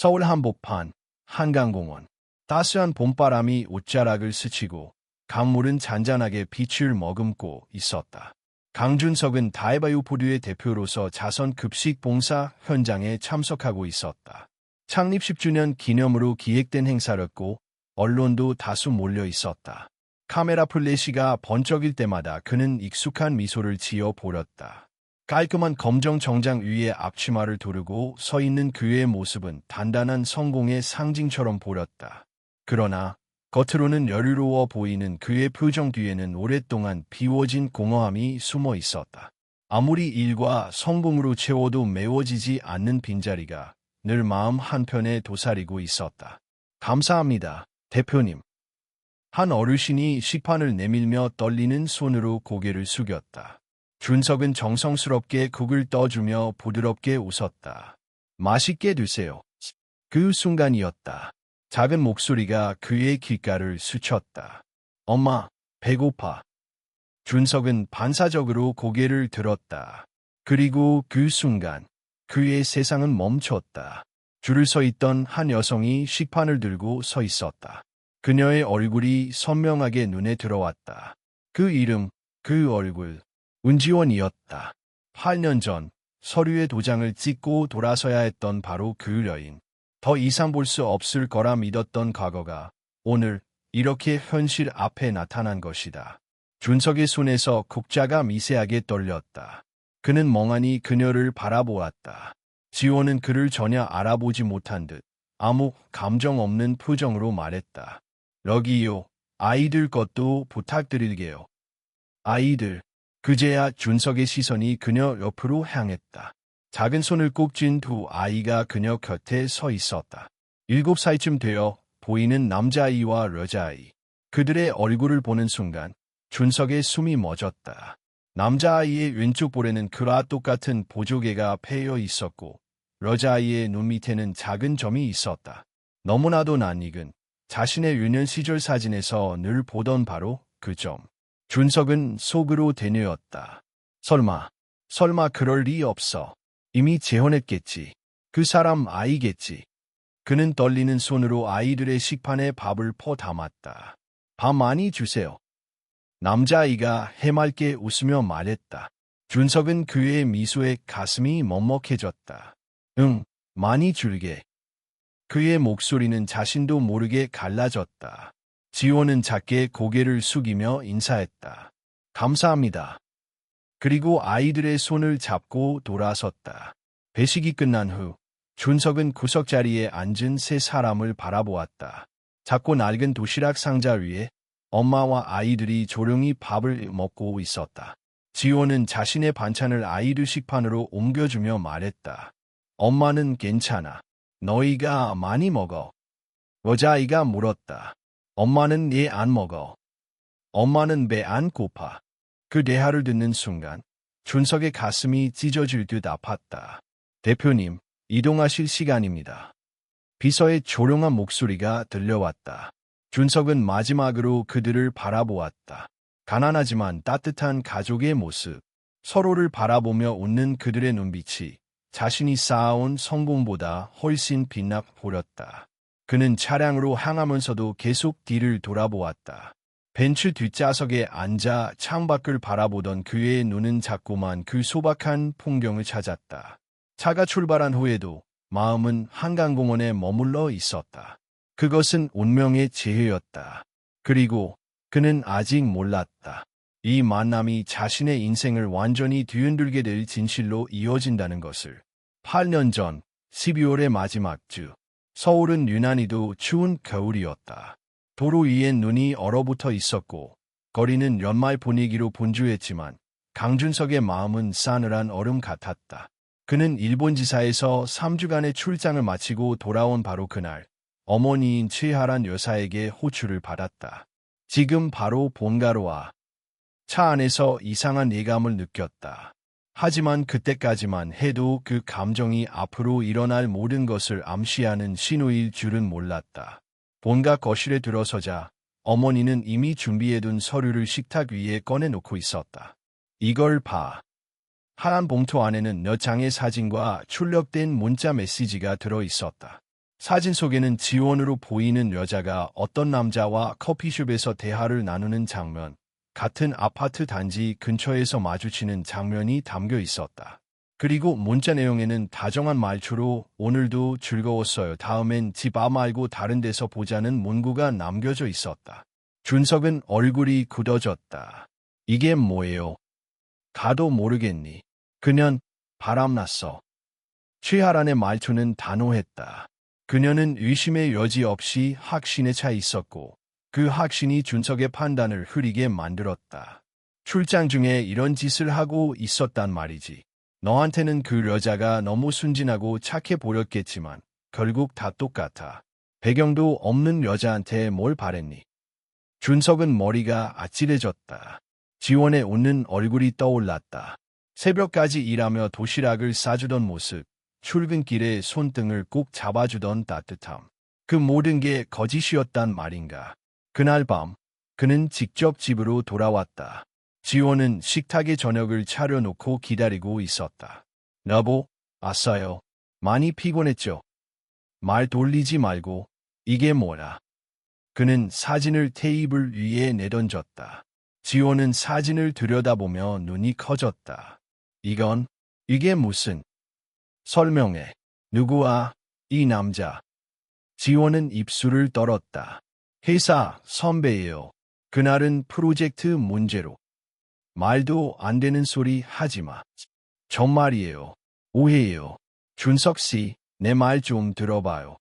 서울 한복판, 한강공원. 따스한 봄바람이 옷자락을 스치고 강물은 잔잔하게 빛을 머금고 있었다. 강준석은 다이바이오푸드의 대표로서 자선 급식 봉사 현장에 참석하고 있었다. 창립 10주년 기념으로 기획된 행사였고 언론도 다수 몰려 있었다. 카메라 플래시가 번쩍일 때마다 그는 익숙한 미소를 지어 보였다. 깔끔한 검정 정장 위에 앞치마를 두르고 서 있는 그의 모습은 단단한 성공의 상징처럼 보였다. 그러나 겉으로는 여유로워 보이는 그의 표정 뒤에는 오랫동안 비워진 공허함이 숨어 있었다. 아무리 일과 성공으로 채워도 메워지지 않는 빈자리가 늘 마음 한편에 도사리고 있었다. 감사합니다, 대표님. 한 어르신이 식판을 내밀며 떨리는 손으로 고개를 숙였다. 준석은 정성스럽게 국을 떠주며 부드럽게 웃었다. 맛있게 드세요. 그 순간이었다. 작은 목소리가 그의 귓가를 스쳤다. 엄마, 배고파. 준석은 반사적으로 고개를 들었다. 그리고 그 순간 그의 세상은 멈췄다. 줄을 서 있던 한 여성이 식판을 들고 서 있었다. 그녀의 얼굴이 선명하게 눈에 들어왔다. 그 이름, 그 얼굴, 은지원이었다. 8년 전 서류에 도장을 찍고 돌아서야 했던 바로 그 여인. 더 이상 볼 수 없을 거라 믿었던 과거가 오늘 이렇게 현실 앞에 나타난 것이다. 준석의 손에서 국자가 미세하게 떨렸다. 그는 멍하니 그녀를 바라보았다. 지원은 그를 전혀 알아보지 못한 듯 아무 감정 없는 표정으로 말했다. 여기요, 아이들 것도 부탁드릴게요. 아이들. 그제야 준석의 시선이 그녀 옆으로 향했다. 작은 손을 꼭 쥔 두 아이가 그녀 곁에 서 있었다. 7살쯤 되어 보이는 남자아이와 여자아이. 그들의 얼굴을 보는 순간 준석의 숨이 멎었다. 남자아이의 왼쪽 볼에는 그와 똑같은 보조개가 패여 있었고 여자아이의 눈 밑에는 작은 점이 있었다. 너무나도 낯익은 자신의 유년 시절 사진에서 늘 보던 바로 그 점. 준석은 속으로 되뇌었다. 설마 그럴 리 없어. 이미 재혼했겠지. 그 사람 아이겠지. 그는 떨리는 손으로 아이들의 식판에 밥을 퍼 담았다. 밥 많이 주세요. 남자아이가 해맑게 웃으며 말했다. 준석은 그의 미소에 가슴이 먹먹해졌다. 응, 많이 줄게. 그의 목소리는 자신도 모르게 갈라졌다. 지호는 작게 고개를 숙이며 인사했다. 감사합니다. 그리고 아이들의 손을 잡고 돌아섰다. 배식이 끝난 후 준석은 구석자리에 앉은 세 사람을 바라보았다. 작고 낡은 도시락 상자 위에 엄마와 아이들이 조용히 밥을 먹고 있었다. 지호는 자신의 반찬을 아이들 식판으로 옮겨주며 말했다. 엄마는 괜찮아. 너희가 많이 먹어. 여자아이가 물었다. 엄마는 얘 안 먹어. 엄마는 배 안 고파. 그 대화를 듣는 순간 준석의 가슴이 찢어질 듯 아팠다. 대표님, 이동하실 시간입니다. 비서의 조용한 목소리가 들려왔다. 준석은 마지막으로 그들을 바라보았다. 가난하지만 따뜻한 가족의 모습, 서로를 바라보며 웃는 그들의 눈빛이 자신이 쌓아온 성공보다 훨씬 빛나 보였다. 그는 차량으로 향하면서도 계속 뒤를 돌아보았다. 벤츠 뒷좌석에 앉아 창밖을 바라보던 그의 눈은 자꾸만 그 소박한 풍경을 찾았다. 차가 출발한 후에도 마음은 한강공원에 머물러 있었다. 그것은 운명의 재해였다. 그리고 그는 아직 몰랐다. 이 만남이 자신의 인생을 완전히 뒤흔들게 될 진실로 이어진다는 것을. 8년 전 12월의 마지막 주. 서울은 유난히도 추운 겨울이었다. 도로 위엔 눈이 얼어붙어 있었고 거리는 연말 분위기로 분주했지만 강준석의 마음은 싸늘한 얼음 같았다. 그는 일본 지사에서 3주간의 출장을 마치고 돌아온 바로 그날 어머니인 최하란 여사에게 호출을 받았다. 지금 바로 본가로 와. 차 안에서 이상한 예감을 느꼈다. 하지만 그때까지만 해도 그 감정이 앞으로 일어날 모든 것을 암시하는 신호일 줄은 몰랐다. 본가 거실에 들어서자 어머니는 이미 준비해둔 서류를 식탁 위에 꺼내놓고 있었다. 이걸 봐. 하얀 봉투 안에는 몇 장의 사진과 출력된 문자 메시지가 들어있었다. 사진 속에는 지원으로 보이는 여자가 어떤 남자와 커피숍에서 대화를 나누는 장면, 같은 아파트 단지 근처에서 마주치는 장면이 담겨 있었다. 그리고 문자 내용에는 다정한 말투로 오늘도 즐거웠어요. 다음엔 집 앞 말고 다른 데서 보자는 문구가 남겨져 있었다. 준석은 얼굴이 굳어졌다. 이게 뭐예요? 가도 모르겠니? 그년 바람났어. 최하란의 말투는 단호했다. 그녀는 의심의 여지 없이 확신에 차 있었고 그 확신이 준석의 판단을 흐리게 만들었다. 출장 중에 이런 짓을 하고 있었단 말이지. 너한테는 그 여자가 너무 순진하고 착해 보였겠지만 결국 다 똑같아. 배경도 없는 여자한테 뭘 바랬니? 준석은 머리가 아찔해졌다. 지원의 웃는 얼굴이 떠올랐다. 새벽까지 일하며 도시락을 싸주던 모습, 출근길에 손등을 꼭 잡아주던 따뜻함. 그 모든 게 거짓이었단 말인가. 그날 밤, 그는 직접 집으로 돌아왔다. 지원은 식탁에 저녁을 차려놓고 기다리고 있었다. 여보, 왔어요. 많이 피곤했죠? 말 돌리지 말고, 이게 뭐야? 그는 사진을 테이블 위에 내던졌다. 지원은 사진을 들여다보며 눈이 커졌다. 이게 무슨? 설명해. 누구야? 이 남자. 지원은 입술을 떨었다. 회사 선배예요. 그날은 프로젝트 문제로. 말도 안 되는 소리 하지 마. 정말이에요. 오해예요. 준석 씨, 내 말 좀 들어봐요.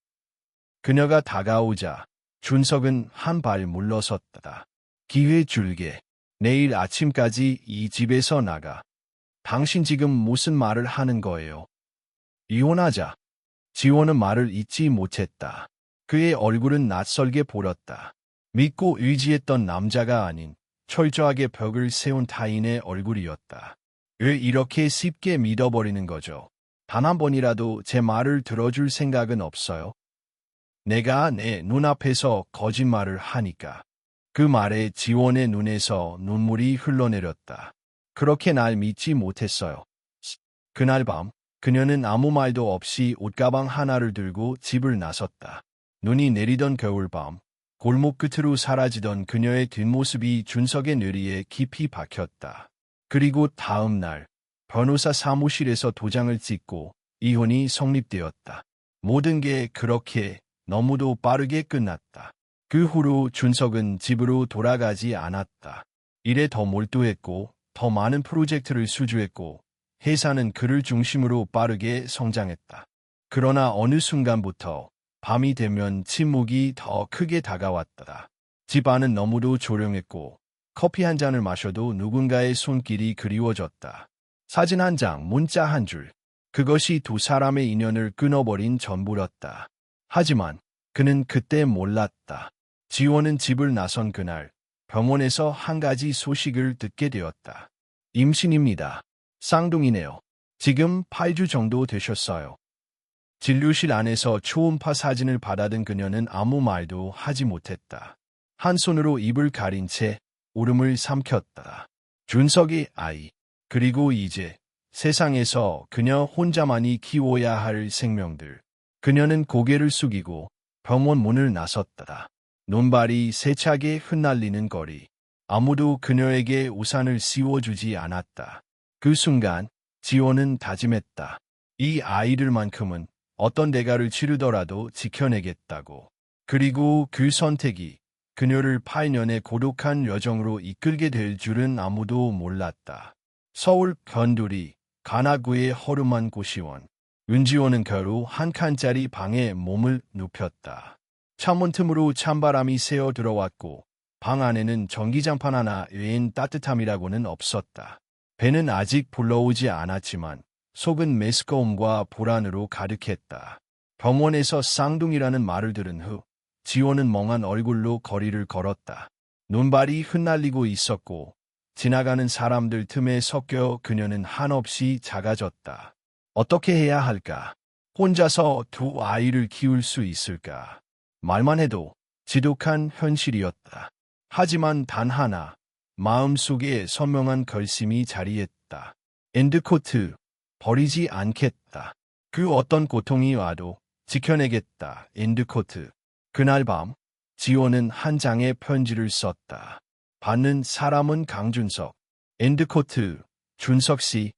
그녀가 다가오자 준석은 한 발 물러섰다. 기회 줄게. 내일 아침까지 이 집에서 나가. 당신 지금 무슨 말을 하는 거예요? 이혼하자. 지원은 말을 잇지 못했다. 그의 얼굴은 낯설게 보였다. 믿고 의지했던 남자가 아닌 철저하게 벽을 세운 타인의 얼굴이었다. 왜 이렇게 쉽게 믿어버리는 거죠? 단 한 번이라도 제 말을 들어줄 생각은 없어요? 내가 내 눈앞에서 거짓말을 하니까. 그 말에 지원의 눈에서 눈물이 흘러내렸다. 그렇게 날 믿지 못했어요. 그날 밤, 그녀는 아무 말도 없이 옷가방 하나를 들고 집을 나섰다. 눈이 내리던 겨울밤, 골목 끝으로 사라지던 그녀의 뒷모습이 준석의 뇌리에 깊이 박혔다. 그리고 다음 날, 변호사 사무실에서 도장을 찍고 이혼이 성립되었다. 모든 게 그렇게 너무도 빠르게 끝났다. 그 후로 준석은 집으로 돌아가지 않았다. 일에 더 몰두했고, 더 많은 프로젝트를 수주했고, 회사는 그를 중심으로 빠르게 성장했다. 그러나 어느 순간부터 밤이 되면 침묵이 더 크게 다가왔다. 집 안은 너무도 조용했고 커피 한 잔을 마셔도 누군가의 손길이 그리워졌다. 사진 한 장, 문자 한 줄. 그것이 두 사람의 인연을 끊어버린 전부였다. 하지만 그는 그때 몰랐다. 지원은 집을 나선 그날 병원에서 한 가지 소식을 듣게 되었다. 임신입니다. 쌍둥이네요. 지금 8주 정도 되셨어요. 진료실 안에서 초음파 사진을 받아든 그녀는 아무 말도 하지 못했다. 한 손으로 입을 가린 채 울음을 삼켰다. 준석의 아이, 그리고 이제 세상에서 그녀 혼자만이 키워야 할 생명들. 그녀는 고개를 숙이고 병원 문을 나섰다. 눈발이 세차게 흩날리는 거리. 아무도 그녀에게 우산을 씌워주지 않았다. 그 순간 지원은 다짐했다. 이 아이들만큼은 어떤 대가를 치르더라도 지켜내겠다고. 그리고 그 선택이 그녀를 8년의 고독한 여정으로 이끌게 될 줄은 아무도 몰랐다. 서울 변두리 관악구의 허름한 고시원. 은지원은 겨우 한 칸짜리 방에 몸을 눕혔다. 창문 틈으로 찬바람이 새어 들어왔고 방 안에는 전기장판 하나 외엔 따뜻함이라고는 없었다. 배는 아직 불러오지 않았지만 속은 메스꺼움과 불안으로 가득했다. 병원에서 쌍둥이라는 말을 들은 후 지원은 멍한 얼굴로 거리를 걸었다. 눈발이 흩날리고 있었고 지나가는 사람들 틈에 섞여 그녀는 한없이 작아졌다. 어떻게 해야 할까? 혼자서 두 아이를 키울 수 있을까? 말만 해도 지독한 현실이었다. 하지만 단 하나, 마음속에 선명한 결심이 자리했다. 엔드코트, 버리지 않겠다. 그 어떤 고통이 와도 지켜내겠다. 엔드코트. 그날 밤 지호는 한 장의 편지를 썼다. 받는 사람은 강준석. 엔드코트. 준석 씨,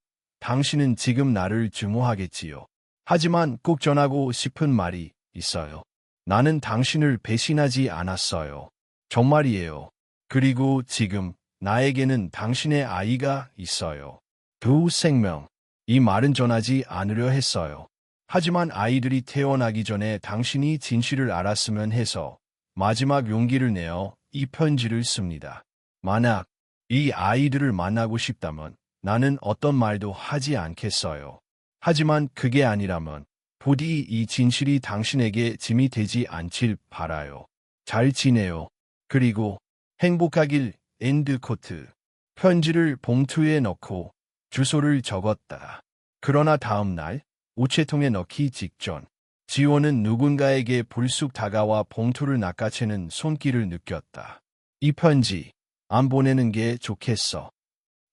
당신은 지금 나를 증오하겠지요. 하지만 꼭 전하고 싶은 말이 있어요. 나는 당신을 배신하지 않았어요. 정말이에요. 그리고 지금 나에게는 당신의 아이가 있어요. 두 생명. 이 말은 전하지 않으려 했어요. 하지만 아이들이 태어나기 전에 당신이 진실을 알았으면 해서 마지막 용기를 내어 이 편지를 씁니다. 만약 이 아이들을 만나고 싶다면 나는 어떤 말도 하지 않겠어요. 하지만 그게 아니라면 부디 이 진실이 당신에게 짐이 되지 않길 바라요. 잘 지내요. 그리고 행복하길. 엔드코트. 편지를 봉투에 넣고 주소를 적었다. 그러나 다음 날 우체통에 넣기 직전 지호는 누군가에게 불쑥 다가와 봉투를 낚아채는 손길을 느꼈다. 이 편지 안 보내는 게 좋겠어.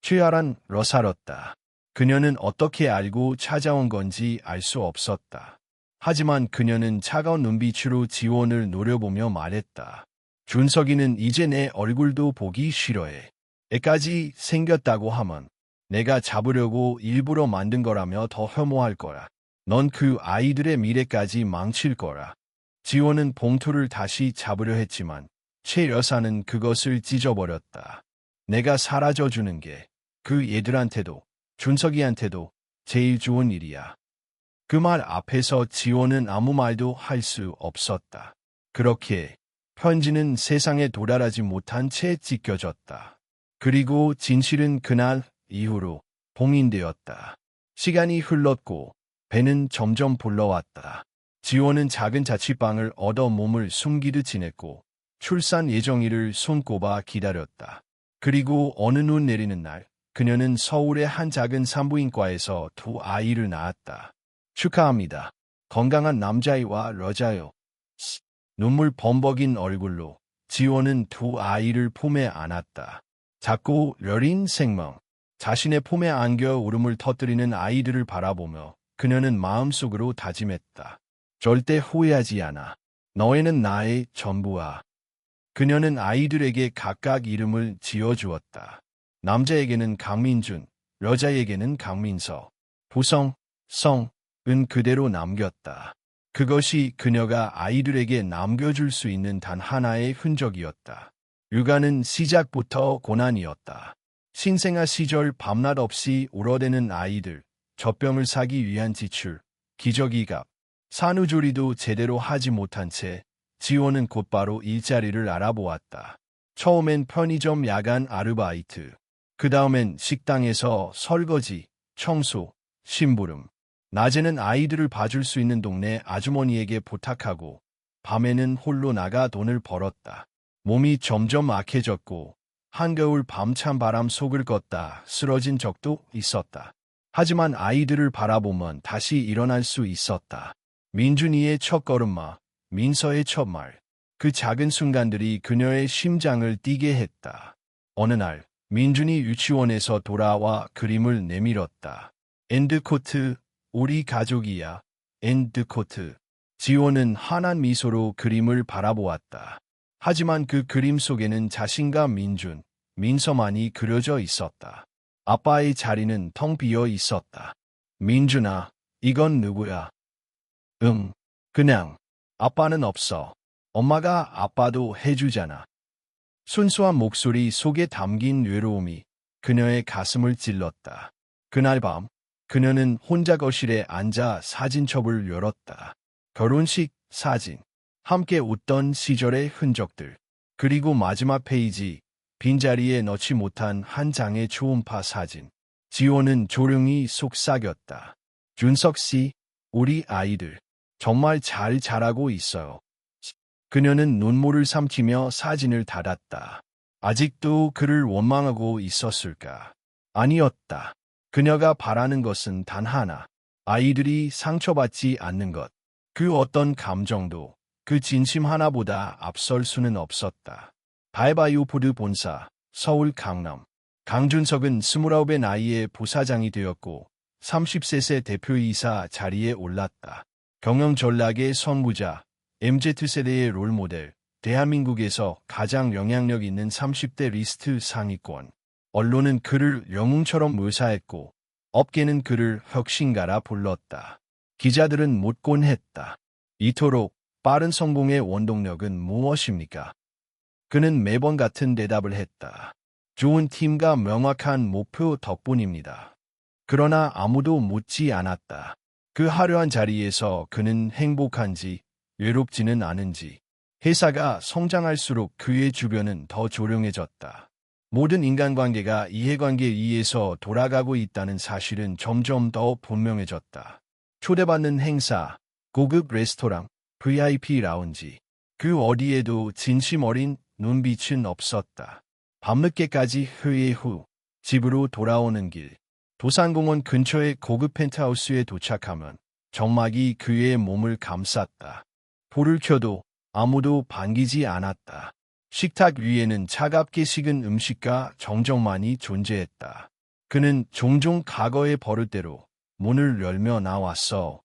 취하란 러살었다. 그녀는 어떻게 알고 찾아온 건지 알 수 없었다. 하지만 그녀는 차가운 눈빛으로 지원을 노려보며 말했다. 준석이는 이제 내 얼굴도 보기 싫어해. 애까지 생겼다고 하면 내가 잡으려고 일부러 만든 거라며 더 혐오할 거야. 넌 그 아이들의 미래까지 망칠 거라. 지호는 봉투를 다시 잡으려 했지만 최 여사는 그것을 찢어버렸다. 내가 사라져주는 게 그 얘들한테도 준석이한테도 제일 좋은 일이야. 그 말 앞에서 지호는 아무 말도 할 수 없었다. 그렇게 편지는 세상에 도달하지 못한 채 찢겨졌다. 그리고 진실은 그날 이후로 봉인되었다. 시간이 흘렀고 배는 점점 불러왔다. 지호는 작은 자취방을 얻어 몸을 숨기듯 지냈고 출산 예정일을 손꼽아 기다렸다. 그리고 어느 눈 내리는 날 그녀는 서울의 한 작은 산부인과에서 두 아이를 낳았다. 축하합니다. 건강한 남자아이와 여자요. 눈물 범벅인 얼굴로 지호는 두 아이를 품에 안았다. 작고 여린 생명, 자신의 품에 안겨 울음을 터뜨리는 아이들을 바라보며 그녀는 마음속으로 다짐했다. 절대 후회하지 않아. 너희는 나의 전부야. 그녀는 아이들에게 각각 이름을 지어주었다. 남자에게는 강민준, 여자에게는 강민서. 부성, 성, 은 그대로 남겼다. 그것이 그녀가 아이들에게 남겨줄 수 있는 단 하나의 흔적이었다. 육아는 시작부터 고난이었다. 신생아 시절 밤낮 없이 울어대는 아이들, 젖병을 사기 위한 지출, 기저귀값, 산후조리도 제대로 하지 못한 채 지호는 곧바로 일자리를 알아보았다. 처음엔 편의점 야간 아르바이트, 그 다음엔 식당에서 설거지, 청소, 심부름, 낮에는 아이들을 봐줄 수 있는 동네 아주머니에게 부탁하고 밤에는 홀로 나가 돈을 벌었다. 몸이 점점 악해졌고 한겨울 밤찬 바람 속을 걷다 쓰러진 적도 있었다. 하지만 아이들을 바라보면 다시 일어날 수 있었다. 민준이의 첫걸음마, 민서의 첫말, 그 작은 순간들이 그녀의 심장을 뛰게 했다. 어느 날 민준이 유치원에서 돌아와 그림을 내밀었다. 엔드코트, 우리 가족이야. 엔드코트. 지호는 환한 미소로 그림을 바라보았다. 하지만 그 그림 속에는 자신과 민준, 민서만이 그려져 있었다. 아빠의 자리는 텅 비어 있었다. 민준아, 이건 누구야? 그냥. 아빠는 없어. 엄마가 아빠도 해주잖아. 순수한 목소리 속에 담긴 외로움이 그녀의 가슴을 찔렀다. 그날 밤 그녀는 혼자 거실에 앉아 사진첩을 열었다. 결혼식 사진, 함께 웃던 시절의 흔적들, 그리고 마지막 페이지, 빈자리에 넣지 못한 한 장의 초음파 사진. 지호는 조용히 속삭였다. 준석 씨, 우리 아이들 정말 잘 자라고 있어요. 그녀는 눈물을 삼키며 사진을 닫았다. 아직도 그를 원망하고 있었을까? 아니었다. 그녀가 바라는 것은 단 하나. 아이들이 상처받지 않는 것. 그 어떤 감정도 그 진심 하나보다 앞설 수는 없었다. 다이바이오푸드 본사, 서울 강남. 강준석은 29의 나이에 부사장이 되었고 30세 대표이사 자리에 올랐다. 경영 전략의 선구자, MZ세대의 롤모델, 대한민국에서 가장 영향력 있는 30대 리스트 상위권. 언론은 그를 영웅처럼 묘사했고 업계는 그를 혁신가라 불렀다. 기자들은 묻곤 했다. 이토록 빠른 성공의 원동력은 무엇입니까? 그는 매번 같은 대답을 했다. 좋은 팀과 명확한 목표 덕분입니다. 그러나 아무도 묻지 않았다. 그 화려한 자리에서 그는 행복한지, 외롭지는 않은지, 회사가 성장할수록 그의 주변은 더 조용해졌다. 모든 인간관계가 이해관계에 의해서 돌아가고 있다는 사실은 점점 더 분명해졌다. 초대받는 행사, 고급 레스토랑, VIP 라운지, 그 어디에도 진심 어린 눈빛은 없었다. 밤늦게까지 회의 후 집으로 돌아오는 길, 도산공원 근처의 고급 펜트하우스에 도착하면 정막이 그의 몸을 감쌌다. 불을 켜도 아무도 반기지 않았다. 식탁 위에는 차갑게 식은 음식과 정적만이 존재했다. 그는 종종 과거의 버릇대로 문을 열며 나왔어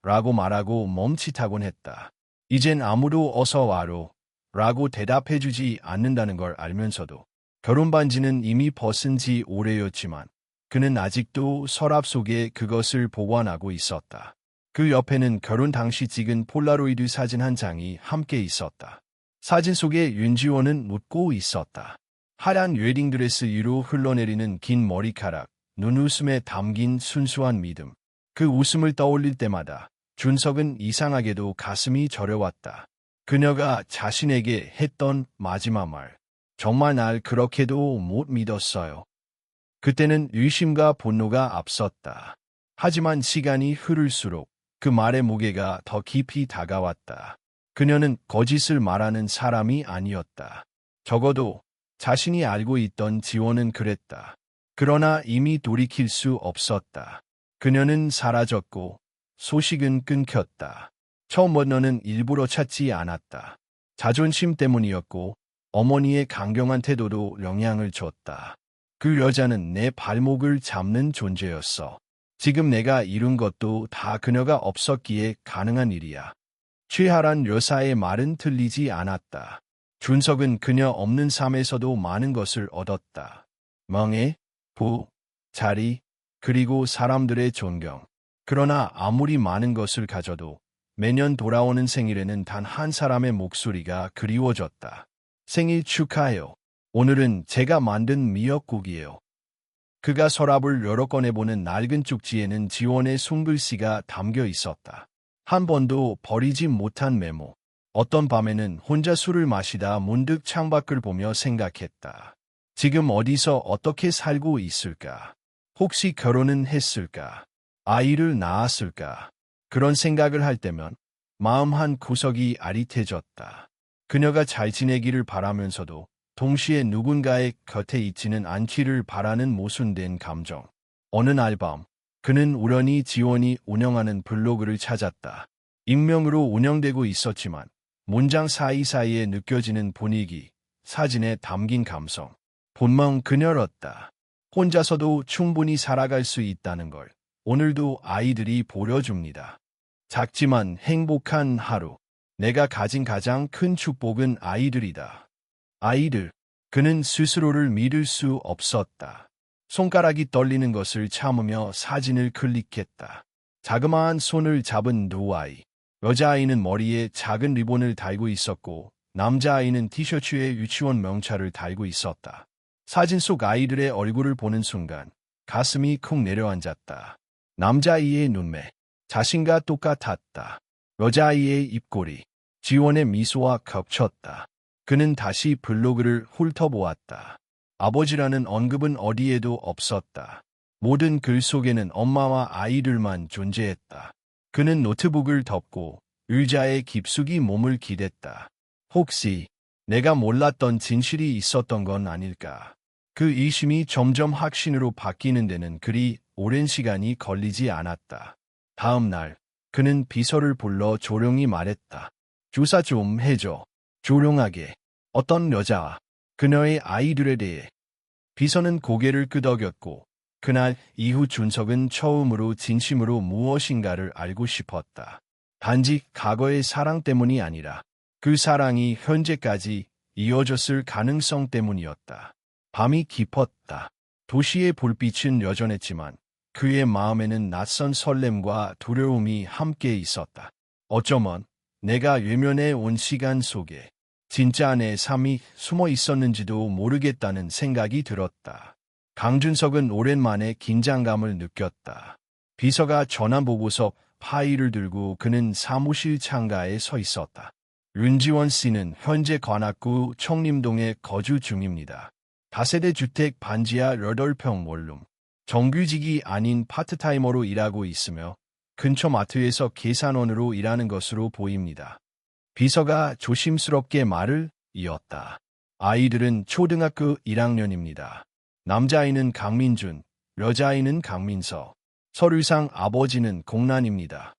라고 말하고 멈칫하곤 했다. 이젠 아무도 어서 와로 라고 대답해주지 않는다는 걸 알면서도 결혼 반지는 이미 벗은 지 오래였지만 그는 아직도 서랍 속에 그것을 보관하고 있었다. 그 옆에는 결혼 당시 찍은 폴라로이드 사진 한 장이 함께 있었다. 사진 속에 윤지원은 웃고 있었다. 하얀 웨딩드레스 위로 흘러내리는 긴 머리카락, 눈웃음에 담긴 순수한 믿음. 그 웃음을 떠올릴 때마다 준석은 이상하게도 가슴이 저려왔다. 그녀가 자신에게 했던 마지막 말. 정말 날 그렇게도 못 믿었어요. 그때는 의심과 분노가 앞섰다. 하지만 시간이 흐를수록 그 말의 무게가 더 깊이 다가왔다. 그녀는 거짓을 말하는 사람이 아니었다. 적어도 자신이 알고 있던 지원은 그랬다. 그러나 이미 돌이킬 수 없었다. 그녀는 사라졌고 소식은 끊겼다. 처음 너는 일부러 찾지 않았다. 자존심 때문이었고 어머니의 강경한 태도도 영향을 줬다. 그 여자는 내 발목을 잡는 존재였어. 지금 내가 이룬 것도 다 그녀가 없었기에 가능한 일이야. 최하란 여사의 말은 틀리지 않았다. 준석은 그녀 없는 삶에서도 많은 것을 얻었다. 명예, 부, 자리, 그리고 사람들의 존경. 그러나 아무리 많은 것을 가져도 매년 돌아오는 생일에는 단 한 사람의 목소리가 그리워졌다. 생일 축하해요. 오늘은 제가 만든 미역국이에요. 그가 서랍을 여러 꺼내보는 낡은 쪽지에는 지원의 손글씨가 담겨 있었다. 한 번도 버리지 못한 메모. 어떤 밤에는 혼자 술을 마시다 문득 창밖을 보며 생각했다. 지금 어디서 어떻게 살고 있을까? 혹시 결혼은 했을까? 아이를 낳았을까? 그런 생각을 할 때면 마음 한 구석이 아릿해졌다. 그녀가 잘 지내기를 바라면서도 동시에 누군가의 곁에 있지는 않기를 바라는 모순된 감정. 어느 날 밤, 그는 우연히 지원이 운영하는 블로그를 찾았다. 익명으로 운영되고 있었지만 문장 사이사이에 느껴지는 분위기, 사진에 담긴 감성. 분명 그녀였다. 혼자서도 충분히 살아갈 수 있다는 걸 오늘도 아이들이 보여줍니다. 작지만 행복한 하루. 내가 가진 가장 큰 축복은 아이들이다. 아이들. 그는 스스로를 믿을 수 없었다. 손가락이 떨리는 것을 참으며 사진을 클릭했다. 자그마한 손을 잡은 두 아이. 여자아이는 머리에 작은 리본을 달고 있었고 남자아이는 티셔츠에 유치원 명찰을 달고 있었다. 사진 속 아이들의 얼굴을 보는 순간 가슴이 쿵 내려앉았다. 남자아이의 눈매, 자신과 똑같았다. 여자아이의 입꼬리, 지원의 미소와 겹쳤다. 그는 다시 블로그를 훑어보았다. 아버지라는 언급은 어디에도 없었다. 모든 글 속에는 엄마와 아이들만 존재했다. 그는 노트북을 덮고 의자에 깊숙이 몸을 기댔다. 혹시 내가 몰랐던 진실이 있었던 건 아닐까? 그 의심이 점점 확신으로 바뀌는 데는 그리 오랜 시간이 걸리지 않았다. 다음 날 그는 비서를 불러 조용히 말했다. 조사 좀 해줘. 조용하게. 어떤 여자와 그녀의 아이들에 대해. 비서는 고개를 끄덕였고 그날 이후 준석은 처음으로 진심으로 무엇인가를 알고 싶었다. 단지 과거의 사랑 때문이 아니라 그 사랑이 현재까지 이어졌을 가능성 때문이었다. 밤이 깊었다. 도시의 불빛은 여전했지만 그의 마음에는 낯선 설렘과 두려움이 함께 있었다. 어쩌면 내가 외면해 온 시간 속에 진짜 내 삶이 숨어 있었는지도 모르겠다는 생각이 들었다. 강준석은 오랜만에 긴장감을 느꼈다. 비서가 전화보고서 파일을 들고 그는 사무실 창가에 서 있었다. 윤지원 씨는 현재 관악구 청림동에 거주 중입니다. 다세대 주택 반지하 8평 원룸. 정규직이 아닌 파트타이머로 일하고 있으며 근처 마트에서 계산원으로 일하는 것으로 보입니다. 비서가 조심스럽게 말을 이었다. 아이들은 초등학교 1학년입니다. 남자아이는 강민준, 여자아이는 강민서. 서류상 아버지는 공란입니다.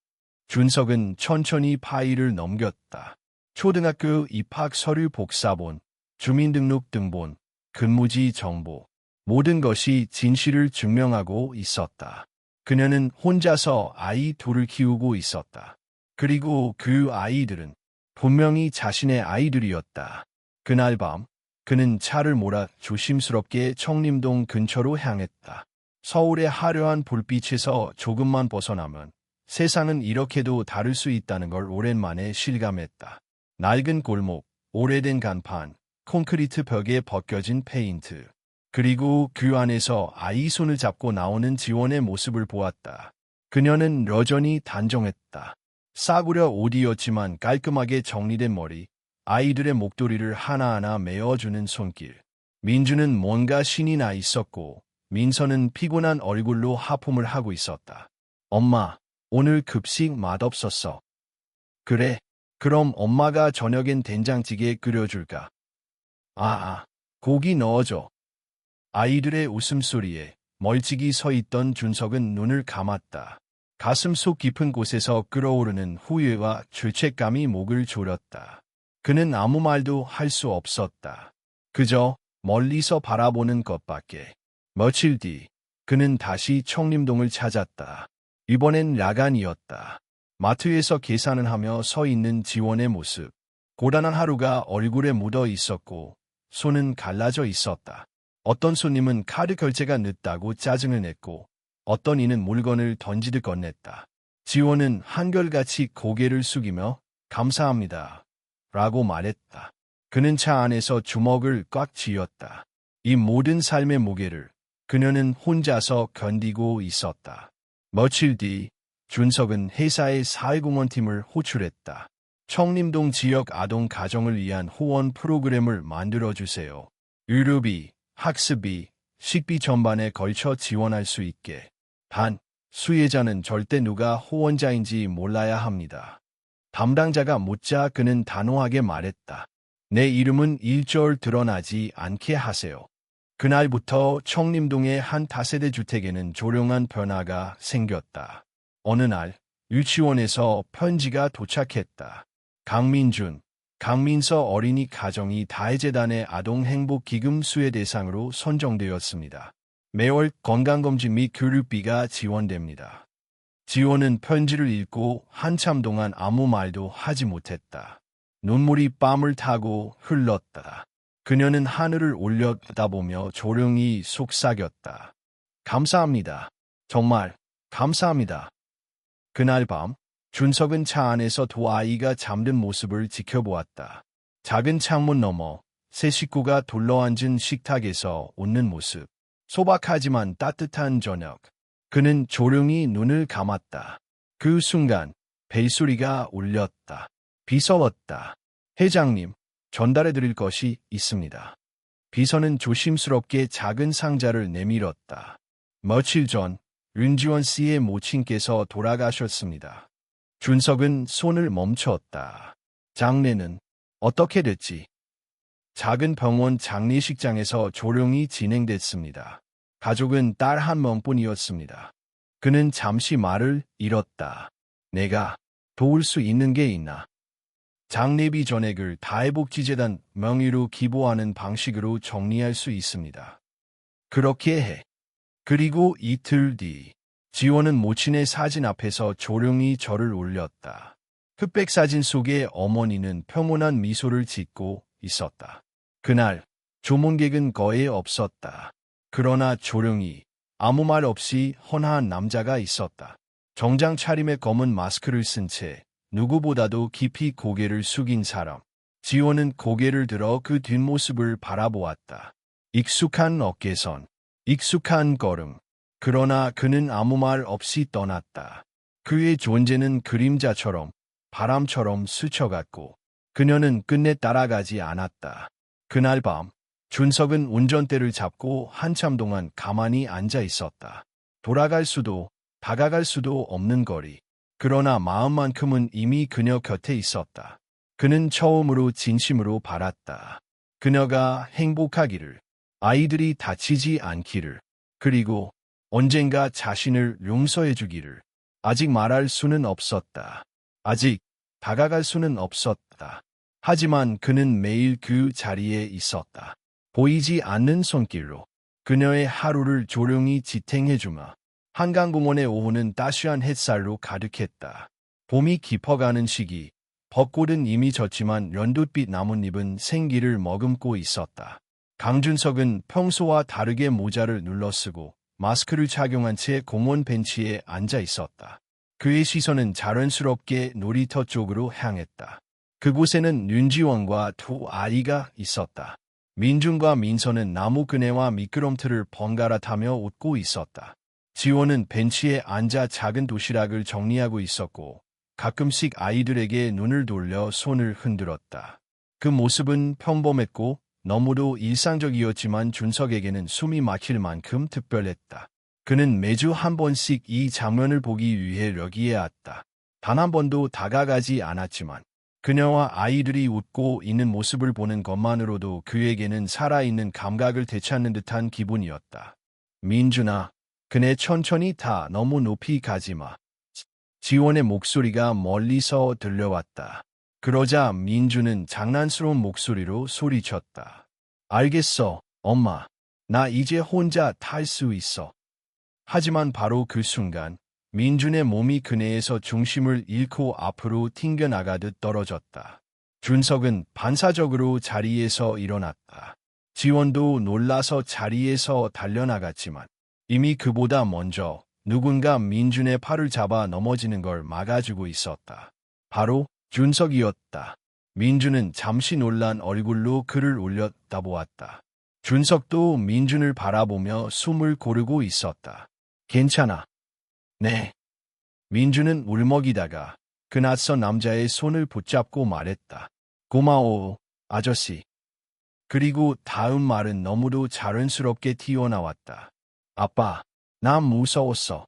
준석은 천천히 파일을 넘겼다. 초등학교 입학 서류 복사본, 주민등록 등본, 근무지 정보, 모든 것이 진실을 증명하고 있었다. 그녀는 혼자서 아이 둘을 키우고 있었다. 그리고 그 아이들은 분명히 자신의 아이들이었다. 그날 밤 그는 차를 몰아 조심스럽게 청림동 근처로 향했다. 서울의 화려한 불빛에서 조금만 벗어나면 세상은 이렇게도 다를 수 있다는 걸 오랜만에 실감했다. 낡은 골목, 오래된 간판, 콘크리트 벽에 벗겨진 페인트, 그리고 그 안에서 아이 손을 잡고 나오는 지원의 모습을 보았다. 그녀는 여전히 단정했다. 싸구려 옷이었지만 깔끔하게 정리된 머리, 아이들의 목도리를 하나하나 메어주는 손길. 민주는 뭔가 신이 나 있었고 민서는 피곤한 얼굴로 하품을 하고 있었다. 엄마, 오늘 급식 맛없었어. 그래, 그럼 엄마가 저녁엔 된장찌개 끓여줄까? 고기 넣어줘. 아이들의 웃음소리에 멀찍이 서 있던 준석은 눈을 감았다. 가슴속 깊은 곳에서 끓어오르는 후회와 죄책감이 목을 졸였다. 그는 아무 말도 할 수 없었다. 그저 멀리서 바라보는 것밖에. 며칠 뒤 그는 다시 청림동을 찾았다. 이번엔 야간이었다. 마트에서 계산을 하며 서 있는 지원의 모습. 고단한 하루가 얼굴에 묻어 있었고 손은 갈라져 있었다. 어떤 손님은 카드 결제가 늦다고 짜증을 냈고 어떤 이는 물건을 던지듯 건넸다. 지원은 한결같이 고개를 숙이며 감사합니다. 라고 말했다. 그는 차 안에서 주먹을 꽉 쥐었다. 이 모든 삶의 무게를 그녀는 혼자서 견디고 있었다. 며칠 뒤 준석은 회사의 사회공헌팀을 호출했다. 청림동 지역 아동 가정을 위한 후원 프로그램을 만들어주세요. 의료비, 학습비, 식비 전반에 걸쳐 지원할 수 있게. 단, 수혜자는 절대 누가 후원자인지 몰라야 합니다. 담당자가 묻자 그는 단호하게 말했다. 내 이름은 일절 드러나지 않게 하세요. 그날부터 청림동의 한 다세대 주택에는 조용한 변화가 생겼다. 어느 날 유치원에서 편지가 도착했다. 강민준, 강민서 어린이 가정이 다해재단의 아동행복기금 수혜 대상으로 선정되었습니다. 매월 건강검진 및 교육비가 지원됩니다. 지원은 편지를 읽고 한참 동안 아무 말도 하지 못했다. 눈물이 뺨을 타고 흘렀다. 그녀는 하늘을 올려다보며 조용히 속삭였다. 감사합니다. 정말 감사합니다. 그날 밤 준석은 차 안에서 두 아이가 잠든 모습을 지켜보았다. 작은 창문 너머 세 식구가 둘러앉은 식탁에서 웃는 모습. 소박하지만 따뜻한 저녁. 그는 조용히 눈을 감았다. 그 순간 벨소리가 울렸다. 비서웠다. 회장님, 전달해드릴 것이 있습니다. 비서는 조심스럽게 작은 상자를 내밀었다. 며칠 전 윤지원 씨의 모친께서 돌아가셨습니다. 준석은 손을 멈췄다. 장례는 어떻게 됐지? 작은 병원 장례식장에서 조용히 진행됐습니다. 가족은 딸 한 명뿐이었습니다. 그는 잠시 말을 잃었다. 내가 도울 수 있는 게 있나? 장례비 전액을 다해복지재단 명의로 기부하는 방식으로 정리할 수 있습니다. 그렇게 해. 그리고 이틀 뒤 지원은 모친의 사진 앞에서 조용히 절을 올렸다. 흑백 사진 속에 어머니는 평온한 미소를 짓고 있었다. 그날 조문객은 거의 없었다. 그러나 조용히 아무 말 없이 헌화한 남자가 있었다. 정장 차림에 검은 마스크를 쓴 채 누구보다도 깊이 고개를 숙인 사람. 지호는 고개를 들어 그 뒷모습을 바라보았다. 익숙한 어깨선, 익숙한 걸음. 그러나 그는 아무 말 없이 떠났다. 그의 존재는 그림자처럼, 바람처럼 스쳐갔고 그녀는 끝내 따라가지 않았다. 그날 밤 준석은 운전대를 잡고 한참 동안 가만히 앉아 있었다. 돌아갈 수도 다가갈 수도 없는 거리. 그러나 마음만큼은 이미 그녀 곁에 있었다. 그는 처음으로 진심으로 바랐다. 그녀가 행복하기를, 아이들이 다치지 않기를, 그리고 언젠가 자신을 용서해 주기를. 아직 말할 수는 없었다. 아직 다가갈 수는 없었다. 하지만 그는 매일 그 자리에 있었다. 보이지 않는 손길로 그녀의 하루를 조용히 지탱해주마. 한강공원의 오후는 따스한 햇살로 가득했다. 봄이 깊어가는 시기, 벚꽃은 이미 졌지만 연두빛 나뭇잎은 생기를 머금고 있었다. 강준석은 평소와 다르게 모자를 눌러쓰고 마스크를 착용한 채 공원 벤치에 앉아 있었다. 그의 시선은 자연스럽게 놀이터 쪽으로 향했다. 그곳에는 윤지원과 두 아이가 있었다. 민준과 민서는 나무 그네와 미끄럼틀을 번갈아 타며 웃고 있었다. 지원은 벤치에 앉아 작은 도시락을 정리하고 있었고 가끔씩 아이들에게 눈을 돌려 손을 흔들었다. 그 모습은 평범했고 너무도 일상적이었지만 준석에게는 숨이 막힐 만큼 특별했다. 그는 매주 한 번씩 이 장면을 보기 위해 여기에 왔다. 단 한 번도 다가가지 않았지만 그녀와 아이들이 웃고 있는 모습을 보는 것만으로도 그에게는 살아있는 감각을 되찾는 듯한 기분이었다. 민준아, 그네 천천히 타. 너무 높이 가지 마. 지원의 목소리가 멀리서 들려왔다. 그러자 민준은 장난스러운 목소리로 소리쳤다. 알겠어, 엄마. 나 이제 혼자 탈 수 있어. 하지만 바로 그 순간 민준의 몸이 그네에서 중심을 잃고 앞으로 튕겨나가듯 떨어졌다. 준석은 반사적으로 자리에서 일어났다. 지원도 놀라서 자리에서 달려나갔지만 이미 그보다 먼저 누군가 민준의 팔을 잡아 넘어지는 걸 막아주고 있었다. 바로 준석이었다. 민준은 잠시 놀란 얼굴로 그를 올려다보았다. 준석도 민준을 바라보며 숨을 고르고 있었다. 괜찮아. 네. 민준은 울먹이다가 그 낯선 남자의 손을 붙잡고 말했다. 고마워, 아저씨. 그리고 다음 말은 너무도 자연스럽게 튀어나왔다. 아빠, 난 무서웠어.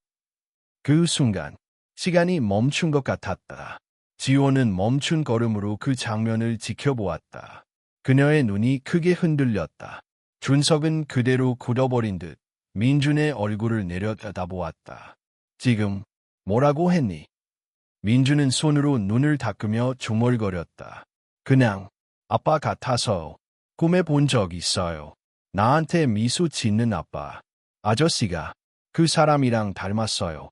그 순간 시간이 멈춘 것 같았다. 지호는 멈춘 걸음으로 그 장면을 지켜보았다. 그녀의 눈이 크게 흔들렸다. 준석은 그대로 굳어버린 듯 민준의 얼굴을 내려다보았다. 지금 뭐라고 했니? 민준은 손으로 눈을 닦으며 중얼거렸다. 그냥 아빠 같아서 꿈에 본 적 있어요. 나한테 미소 짓는 아빠. 아저씨가 그 사람이랑 닮았어요.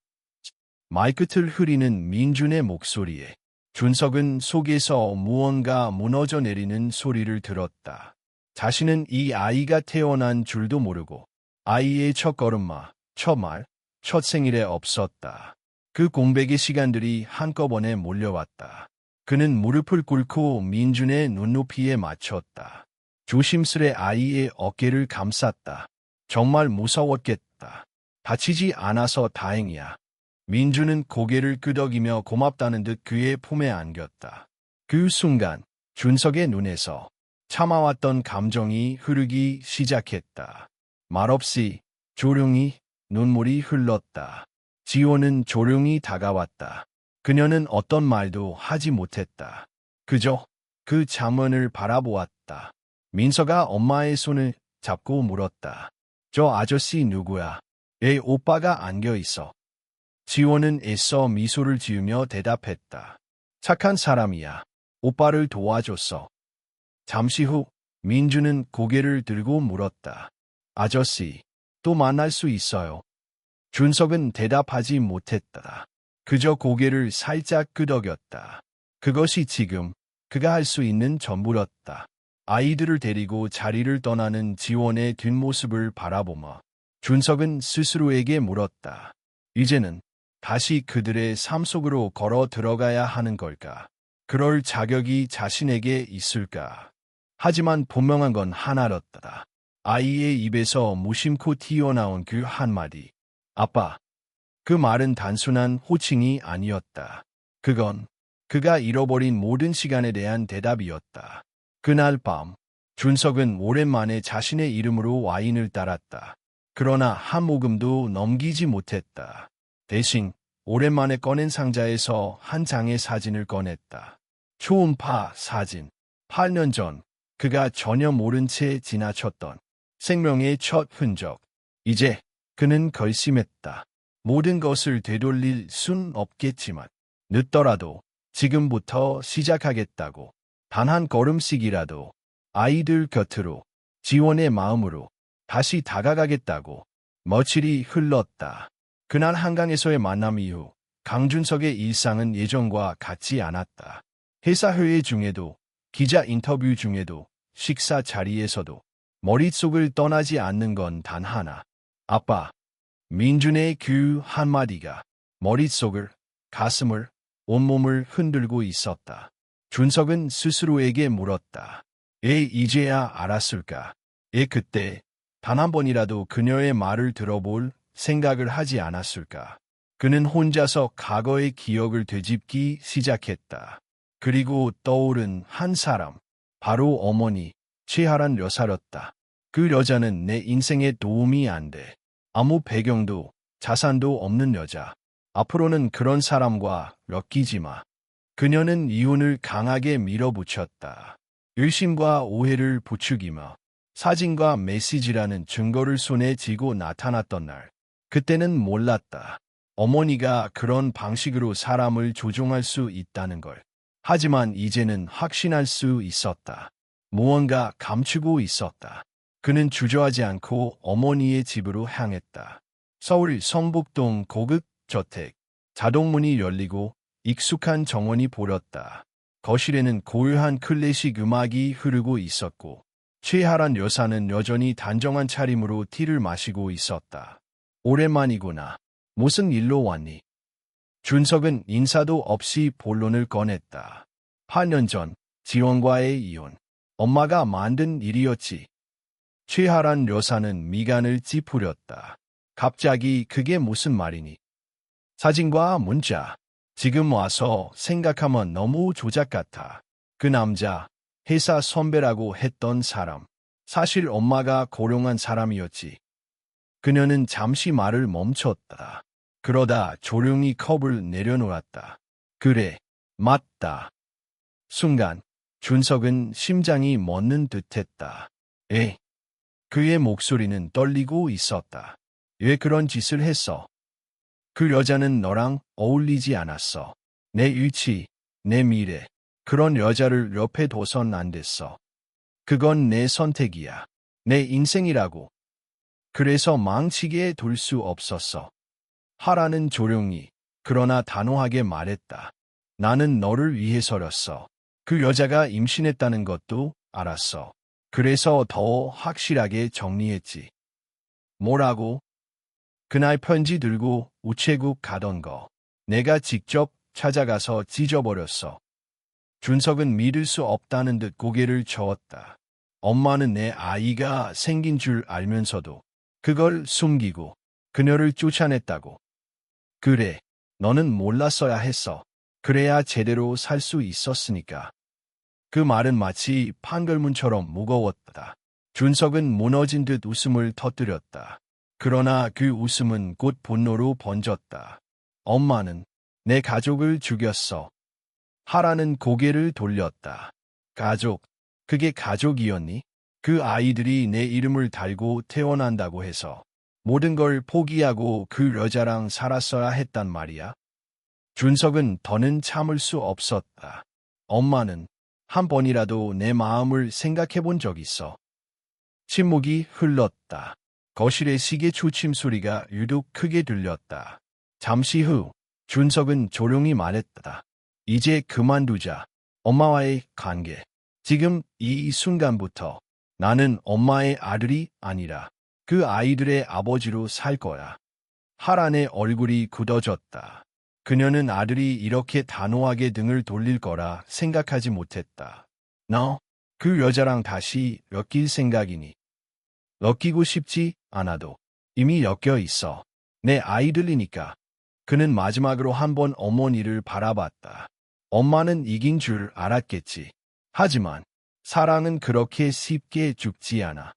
말끝을 흐리는 민준의 목소리에 준석은 속에서 무언가 무너져 내리는 소리를 들었다. 자신은 이 아이가 태어난 줄도 모르고 아이의 첫 걸음마, 첫 말, 첫 생일에 없었다. 그 공백의 시간들이 한꺼번에 몰려왔다. 그는 무릎을 꿇고 민준의 눈높이에 맞췄다. 조심스레 아이의 어깨를 감쌌다. 정말 무서웠겠다. 다치지 않아서 다행이야. 민준은 고개를 끄덕이며 고맙다는 듯 그의 품에 안겼다. 그 순간 준석의 눈에서 참아왔던 감정이 흐르기 시작했다. 말없이 조용히 눈물이 흘렀다. 지호는 조용히 다가왔다. 그녀는 어떤 말도 하지 못했다. 그저 그 장면을 바라보았다. 민서가 엄마의 손을 잡고 물었다. 저 아저씨 누구야? 애 오빠가 안겨있어. 지호는 애써 미소를 지으며 대답했다. 착한 사람이야. 오빠를 도와줬어. 잠시 후 민주는 고개를 들고 물었다. 아저씨, 또 만날 수 있어요? 준석은 대답하지 못했다. 그저 고개를 살짝 끄덕였다. 그것이 지금 그가 할 수 있는 전부였다. 아이들을 데리고 자리를 떠나는 지원의 뒷모습을 바라보며 준석은 스스로에게 물었다. 이제는 다시 그들의 삶 속으로 걸어 들어가야 하는 걸까? 그럴 자격이 자신에게 있을까? 하지만 분명한 건 하나였다. 아이의 입에서 무심코 튀어나온 그 한마디. 아빠. 그 말은 단순한 호칭이 아니었다. 그건 그가 잃어버린 모든 시간에 대한 대답이었다. 그날 밤, 준석은 오랜만에 자신의 이름으로 와인을 따랐다. 그러나 한 모금도 넘기지 못했다. 대신 오랜만에 꺼낸 상자에서 한 장의 사진을 꺼냈다. 초음파 사진. 8년 전 그가 전혀 모른 채 지나쳤던 생명의 첫 흔적. 이제 그는 결심했다. 모든 것을 되돌릴 순 없겠지만 늦더라도 지금부터 시작하겠다고. 단 한 걸음씩이라도 아이들 곁으로 지원의 마음으로 다시 다가가겠다고. 며칠이 흘렀다. 그날 한강에서의 만남 이후 강준석의 일상은 예전과 같지 않았다. 회사 회의 중에도 기자 인터뷰 중에도 식사 자리에서도 머릿속을 떠나지 않는 건 단 하나. 아빠. 민준의 그 한마디가 머릿속을, 가슴을, 온몸을 흔들고 있었다. 준석은 스스로에게 물었다. 이제야 알았을까? 그때 단 한 번이라도 그녀의 말을 들어볼 생각을 하지 않았을까? 그는 혼자서 과거의 기억을 되짚기 시작했다. 그리고 떠오른 한 사람, 바로 어머니, 최하란 여사였다. 그 여자는 내 인생에 도움이 안 돼. 아무 배경도 자산도 없는 여자. 앞으로는 그런 사람과 엮이지 마. 그녀는 이혼을 강하게 밀어붙였다. 의심과 오해를 부추기며 사진과 메시지라는 증거를 손에 쥐고 나타났던 날. 그때는 몰랐다. 어머니가 그런 방식으로 사람을 조종할 수 있다는 걸. 하지만 이제는 확신할 수 있었다. 무언가 감추고 있었다. 그는 주저하지 않고 어머니의 집으로 향했다. 서울 성북동 고급 저택. 자동문이 열리고 익숙한 정원이 보였다. 거실에는 고요한 클래식 음악이 흐르고 있었고 최하란 여사는 여전히 단정한 차림으로 티를 마시고 있었다. 오랜만이구나. 무슨 일로 왔니? 준석은 인사도 없이 본론을 꺼냈다. 8년 전 지원과의 이혼. 엄마가 만든 일이었지. 최하란 여사는 미간을 찌푸렸다. 갑자기 그게 무슨 말이니? 사진과 문자. 지금 와서 생각하면 너무 조작 같아. 그 남자, 회사 선배라고 했던 사람. 사실 엄마가 고용한 사람이었지. 그녀는 잠시 말을 멈췄다. 그러다 조용히 컵을 내려놓았다. 그래, 맞다. 순간 준석은 심장이 멎는 듯했다. 그의 목소리는 떨리고 있었다. 왜 그런 짓을 했어? 그 여자는 너랑 어울리지 않았어. 내 위치, 내 미래, 그런 여자를 옆에 둬선 안 됐어. 그건 내 선택이야. 내 인생이라고. 그래서 망치게 둘 수 없었어. 하라는 조용히, 그러나 단호하게 말했다. 나는 너를 위해서였어. 그 여자가 임신했다는 것도 알았어. 그래서 더 확실하게 정리했지. 뭐라고? 그날 편지 들고 우체국 가던 거. 내가 직접 찾아가서 찢어버렸어. 준석은 믿을 수 없다는 듯 고개를 저었다. 엄마는 내 아이가 생긴 줄 알면서도 그걸 숨기고 그녀를 쫓아냈다고. 그래, 너는 몰랐어야 했어. 그래야 제대로 살 수 있었으니까. 그 말은 마치 판결문처럼 무거웠다. 준석은 무너진 듯 웃음을 터뜨렸다. 그러나 그 웃음은 곧 분노로 번졌다. 엄마는 내 가족을 죽였어. 하라는 고개를 돌렸다. 가족, 그게 가족이었니? 그 아이들이 내 이름을 달고 태어난다고 해서 모든 걸 포기하고 그 여자랑 살았어야 했단 말이야. 준석은 더는 참을 수 없었다. 엄마는 한 번이라도 내 마음을 생각해 본 적 있어. 침묵이 흘렀다. 거실의 시계 초침 소리가 유독 크게 들렸다. 잠시 후 준석은 조용히 말했다. 이제 그만두자. 엄마와의 관계. 지금 이 순간부터 나는 엄마의 아들이 아니라 그 아이들의 아버지로 살 거야. 하란의 얼굴이 굳어졌다. 그녀는 아들이 이렇게 단호하게 등을 돌릴 거라 생각하지 못했다. 너, 그 여자랑 다시 엮일 생각이니? 엮이고 싶지 않아도 이미 엮여 있어. 내 아이들이니까. 그는 마지막으로 한번 어머니를 바라봤다. 엄마는 이긴 줄 알았겠지. 하지만 사랑은 그렇게 쉽게 죽지 않아.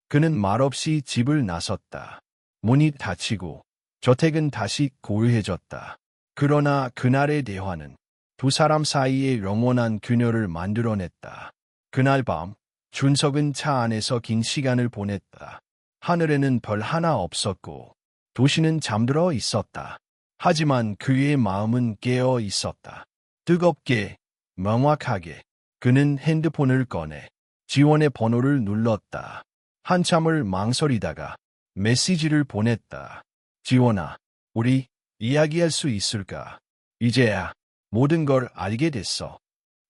그는 말없이 집을 나섰다. 문이 닫히고 저택은 다시 고요해졌다. 그러나 그날의 대화는 두 사람 사이에 영원한 그녀를 만들어냈다. 그날 밤 준석은 차 안에서 긴 시간을 보냈다. 하늘에는 별 하나 없었고 도시는 잠들어 있었다. 하지만 그의 마음은 깨어 있었다. 뜨겁게, 명확하게. 그는 핸드폰을 꺼내 지원의 번호를 눌렀다. 한참을 망설이다가 메시지를 보냈다. 지원아, 우리 이야기할 수 있을까? 이제야 모든 걸 알게 됐어.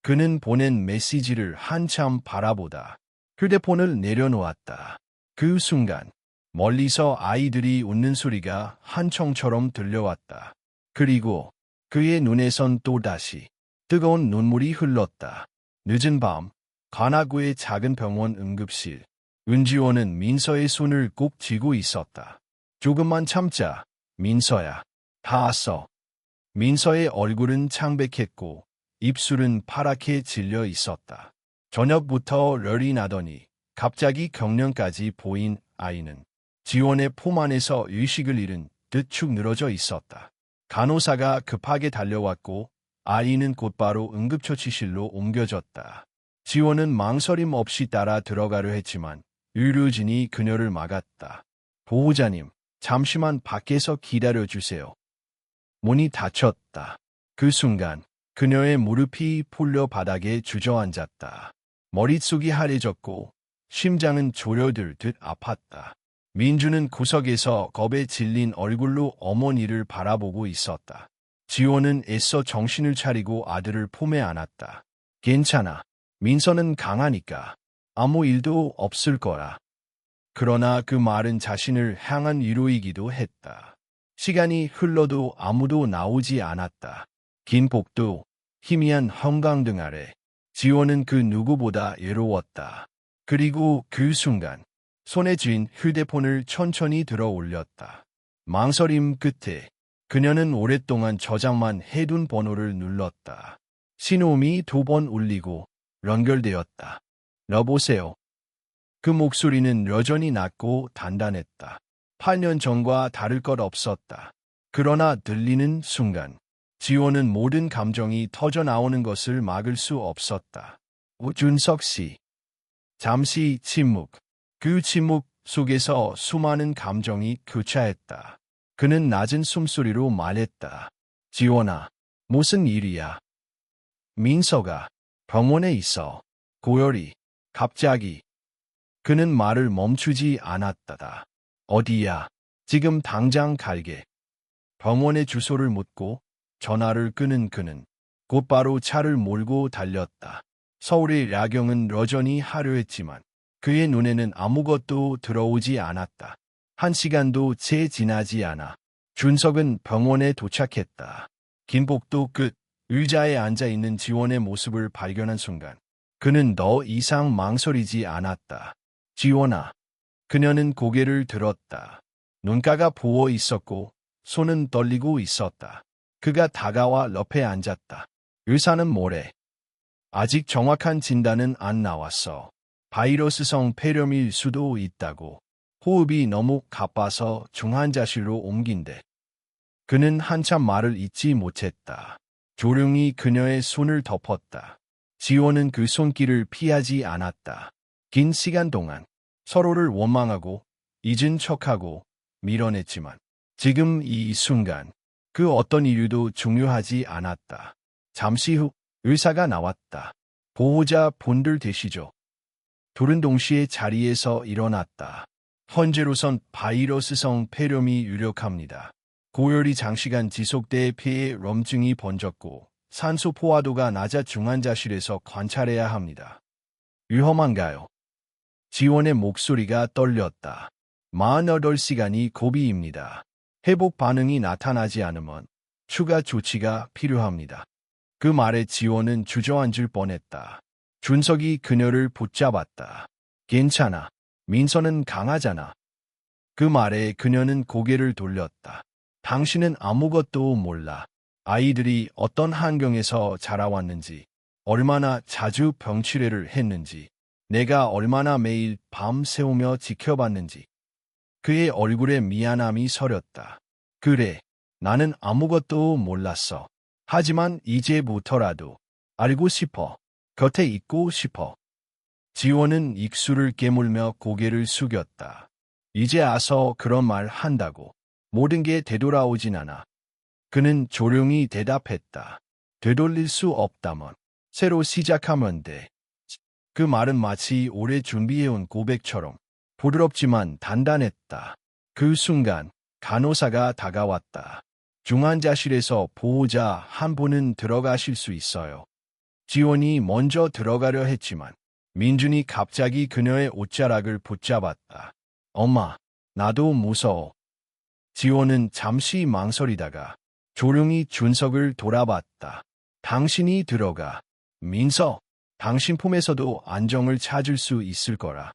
그는 보낸 메시지를 한참 바라보다 휴대폰을 내려놓았다. 그 순간 멀리서 아이들이 웃는 소리가 한청처럼 들려왔다. 그리고 그의 눈에선 또다시 뜨거운 눈물이 흘렀다. 늦은 밤 관악구의 작은 병원 응급실. 은지원은 민서의 손을 꼭 쥐고 있었다. 조금만 참자, 민서야. 다 왔어. 민서의 얼굴은 창백했고 입술은 파랗게 질려 있었다. 저녁부터 열이 나더니 갑자기 경련까지 보인 아이는 지원의 품 안에서 의식을 잃은 듯 축 늘어져 있었다. 간호사가 급하게 달려왔고 아이는 곧바로 응급처치실로 옮겨졌다. 지원은 망설임 없이 따라 들어가려 했지만 의료진이 그녀를 막았다. 보호자님, 잠시만 밖에서 기다려주세요. 문이 닫혔다. 그 순간 그녀의 무릎이 풀려 바닥에 주저앉았다. 머릿속이 하얘졌고 심장은 조려들 듯 아팠다. 민주는 구석에서 겁에 질린 얼굴로 어머니를 바라보고 있었다. 지원은 애써 정신을 차리고 아들을 품에 안았다. 괜찮아. 민서는 강하니까 아무 일도 없을 거라. 그러나 그 말은 자신을 향한 위로이기도 했다. 시간이 흘러도 아무도 나오지 않았다. 긴 복도, 희미한 형광등 아래 지원은 그 누구보다 외로웠다. 그리고 그 순간 손에 쥔 휴대폰을 천천히 들어 올렸다. 망설임 끝에 그녀는 오랫동안 저장만 해둔 번호를 눌렀다. 신호음이 2번 울리고 연결되었다. 여보세요. 그 목소리는 여전히 낮고 단단했다. 8년 전과 다를 것 없었다. 그러나 들리는 순간 지원은 모든 감정이 터져 나오는 것을 막을 수 없었다. 준석 씨. 잠시 침묵. 그 침묵 속에서 수많은 감정이 교차했다. 그는 낮은 숨소리로 말했다. 지원아, 무슨 일이야? 민서가 병원에 있어. 고열이. 갑자기. 그는 말을 멈추지 않았다. 어디야? 지금 당장 갈게. 병원의 주소를 묻고 전화를 끄는 그는 곧바로 차를 몰고 달렸다. 서울의 야경은 여전히 화려했지만 그의 눈에는 아무것도 들어오지 않았다. 1시간도 채 지나지 않아 준석은 병원에 도착했다. 긴 복도 끝 의자에 앉아있는 지원의 모습을 발견한 순간 그는 더 이상 망설이지 않았다. 지원아. 그녀는 고개를 들었다. 눈가가 부어 있었고 손은 떨리고 있었다. 그가 다가와 옆에 앉았다. 의사는 뭐래? 아직 정확한 진단은 안 나왔어. 바이러스성 폐렴일 수도 있다고. 호흡이 너무 가빠서 중환자실로 옮긴대. 그는 한참 말을 잇지 못했다. 조용히 그녀의 손을 덮었다. 지원은 그 손길을 피하지 않았다. 긴 시간 동안 서로를 원망하고 잊은 척하고 밀어냈지만 지금 이 순간 그 어떤 이유도 중요하지 않았다. 잠시 후 의사가 나왔다. 보호자 분들 되시죠? 둘은 동시에 자리에서 일어났다. 현재로선 바이러스성 폐렴이 유력합니다. 고열이 장시간 지속돼 폐에 염증이 번졌고 산소 포화도가 낮아 중환자실에서 관찰해야 합니다. 위험한가요? 지원의 목소리가 떨렸다. 48시간이 고비입니다. 회복 반응이 나타나지 않으면 추가 조치가 필요합니다. 그 말에 지원은 주저앉을 뻔했다. 준석이 그녀를 붙잡았다. 괜찮아. 민서는 강하잖아. 그 말에 그녀는 고개를 돌렸다. 당신은 아무것도 몰라. 아이들이 어떤 환경에서 자라왔는지, 얼마나 자주 병치레를 했는지, 내가 얼마나 매일 밤 새우며 지켜봤는지. 그의 얼굴에 미안함이 서렸다. 그래, 나는 아무것도 몰랐어. 하지만 이제부터라도 알고 싶어. 곁에 있고 싶어. 지원은 입술을 깨물며 고개를 숙였다. 이제 와서 그런 말 한다고 모든 게 되돌아오진 않아. 그는 조용히 대답했다. 되돌릴 수 없다면 새로 시작하면 돼. 그 말은 마치 오래 준비해온 고백처럼 부드럽지만 단단했다. 그 순간 간호사가 다가왔다. 중환자실에서 보호자 한 분은 들어가실 수 있어요. 지원이 먼저 들어가려 했지만 민준이 갑자기 그녀의 옷자락을 붙잡았다. 엄마, 나도 무서워. 지원은 잠시 망설이다가 조용히 준석을 돌아봤다. 당신이 들어가. 민서, 당신 품에서도 안정을 찾을 수 있을 거라.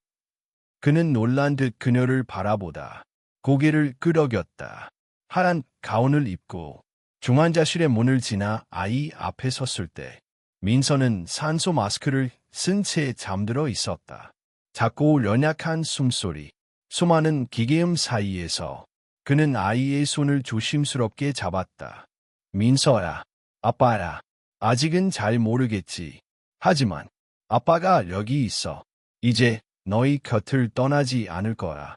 그는 놀란 듯 그녀를 바라보다 고개를 끄덕였다. 하얀 가운을 입고 중환자실의 문을 지나 아이 앞에 섰을 때 민서는 산소 마스크를 쓴 채 잠들어 있었다. 작고 연약한 숨소리, 수많은 기계음 사이에서 그는 아이의 손을 조심스럽게 잡았다. 민서야, 아빠야, 아직은 잘 모르겠지. 하지만 아빠가 여기 있어. 이제 너희 곁을 떠나지 않을 거야.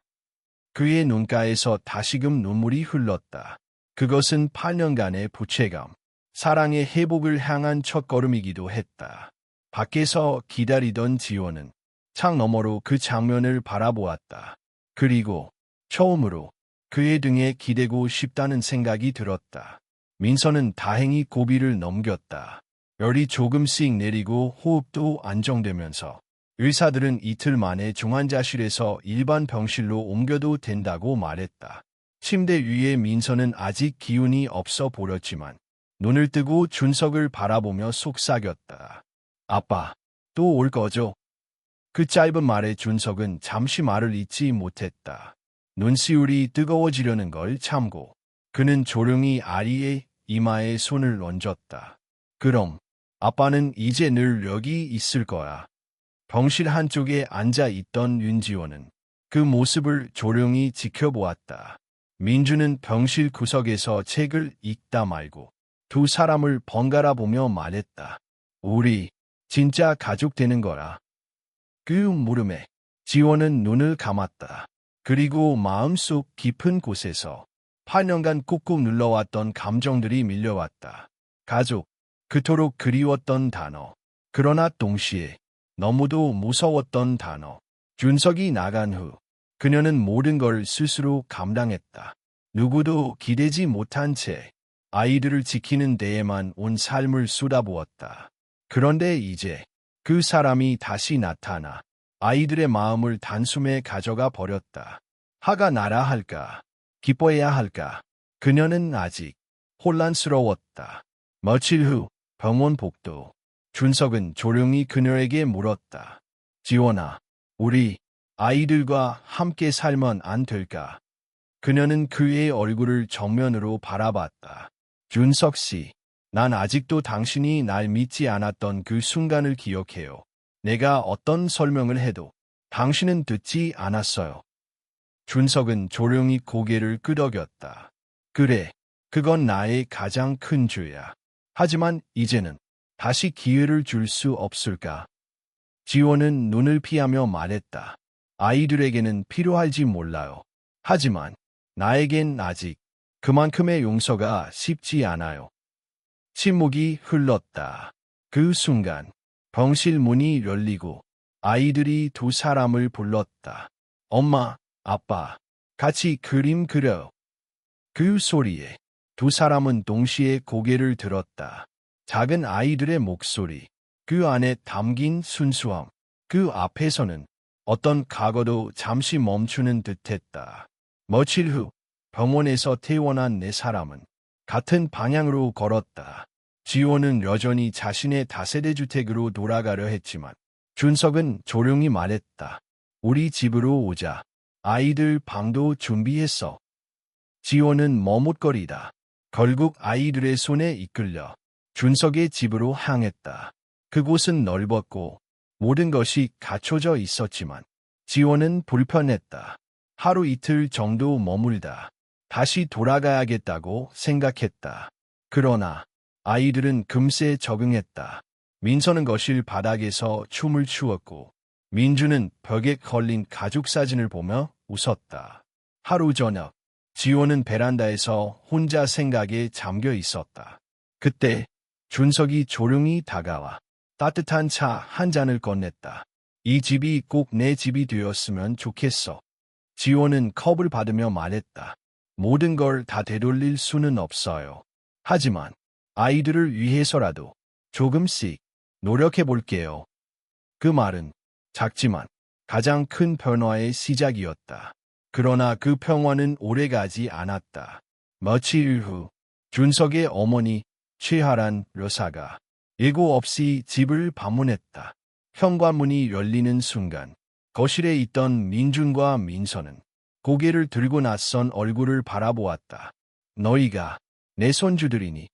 그의 눈가에서 다시금 눈물이 흘렀다. 그것은 8년간의 부채감, 사랑의 회복을 향한 첫걸음이기도 했다. 밖에서 기다리던 지원은 창 너머로 그 장면을 바라보았다. 그리고 처음으로 그의 등에 기대고 싶다는 생각이 들었다. 민서는 다행히 고비를 넘겼다. 열이 조금씩 내리고 호흡도 안정되면서 의사들은 이틀 만에 중환자실에서 일반 병실로 옮겨도 된다고 말했다. 침대 위에 민서는 아직 기운이 없어 보였지만 눈을 뜨고 준석을 바라보며 속삭였다. 아빠, 또 올 거죠? 그 짧은 말에 준석은 잠시 말을 잇지 못했다. 눈시울이 뜨거워지려는 걸 참고 그는 조용히 아리의 이마에 손을 얹었다. 그럼 아빠는 이제 늘 여기 있을 거야. 병실 한쪽에 앉아 있던 윤지원은 그 모습을 조용히 지켜보았다. 민주는 병실 구석에서 책을 읽다 말고 두 사람을 번갈아 보며 말했다. 우리 진짜 가족 되는 거라. 그 물음에 지원은 눈을 감았다. 그리고 마음속 깊은 곳에서 8년간 꾹꾹 눌러왔던 감정들이 밀려왔다. 가족, 그토록 그리웠던 단어. 그러나 동시에 너무도 무서웠던 단어. 준석이 나간 후 그녀는 모든 걸 스스로 감당했다. 누구도 기대지 못한 채 아이들을 지키는 데에만 온 삶을 쏟아부었다. 그런데 이제 그 사람이 다시 나타나 아이들의 마음을 단숨에 가져가 버렸다. 화가 나라 할까? 기뻐해야 할까? 그녀는 아직 혼란스러웠다. 며칠 후 병원 복도. 준석은 조용히 그녀에게 물었다. 지원아, 우리 아이들과 함께 살면 안 될까? 그녀는 그의 얼굴을 정면으로 바라봤다. 준석 씨, 난 아직도 당신이 날 믿지 않았던 그 순간을 기억해요. 내가 어떤 설명을 해도 당신은 듣지 않았어요. 준석은 조용히 고개를 끄덕였다. 그래, 그건 나의 가장 큰 죄야. 하지만 이제는 다시 기회를 줄 수 없을까? 지원은 눈을 피하며 말했다. 아이들에게는 필요할지 몰라요. 하지만 나에겐 아직 그만큼의 용서가 쉽지 않아요. 침묵이 흘렀다. 그 순간 병실 문이 열리고 아이들이 두 사람을 불렀다. 엄마, 아빠, 같이 그림 그려. 그 소리에 두 사람은 동시에 고개를 들었다. 작은 아이들의 목소리, 그 안에 담긴 순수함, 그 앞에서는 어떤 과거도 잠시 멈추는 듯했다. 며칠 후 병원에서 퇴원한 네 사람은 같은 방향으로 걸었다. 지호는 여전히 자신의 다세대 주택으로 돌아가려 했지만 준석은 조용히 말했다. 우리 집으로 오자. 아이들 방도 준비했어. 지호는 머뭇거리다. 결국 아이들의 손에 이끌려 준석의 집으로 향했다. 그곳은 넓었고 모든 것이 갖춰져 있었지만 지호는 불편했다. 하루 이틀 정도 머물다 다시 돌아가야겠다고 생각했다. 그러나 아이들은 금세 적응했다. 민서는 거실 바닥에서 춤을 추었고 민주는 벽에 걸린 가족 사진을 보며 웃었다. 하루 저녁 지호는 베란다에서 혼자 생각에 잠겨 있었다. 그때 준석이 조용히 다가와 따뜻한 차 한 잔을 건넸다. 이 집이 꼭 내 집이 되었으면 좋겠어. 지호는 컵을 받으며 말했다. 모든 걸 다 되돌릴 수는 없어요. 하지만 아이들을 위해서라도 조금씩 노력해 볼게요. 그 말은 작지만 가장 큰 변화의 시작이었다. 그러나 그 평화는 오래가지 않았다. 며칠 후 준석의 어머니 최하란 여사가 예고 없이 집을 방문했다. 현관문이 열리는 순간 거실에 있던 민준과 민서는 고개를 들고 낯선 얼굴을 바라보았다. 너희가 내 손주들이니?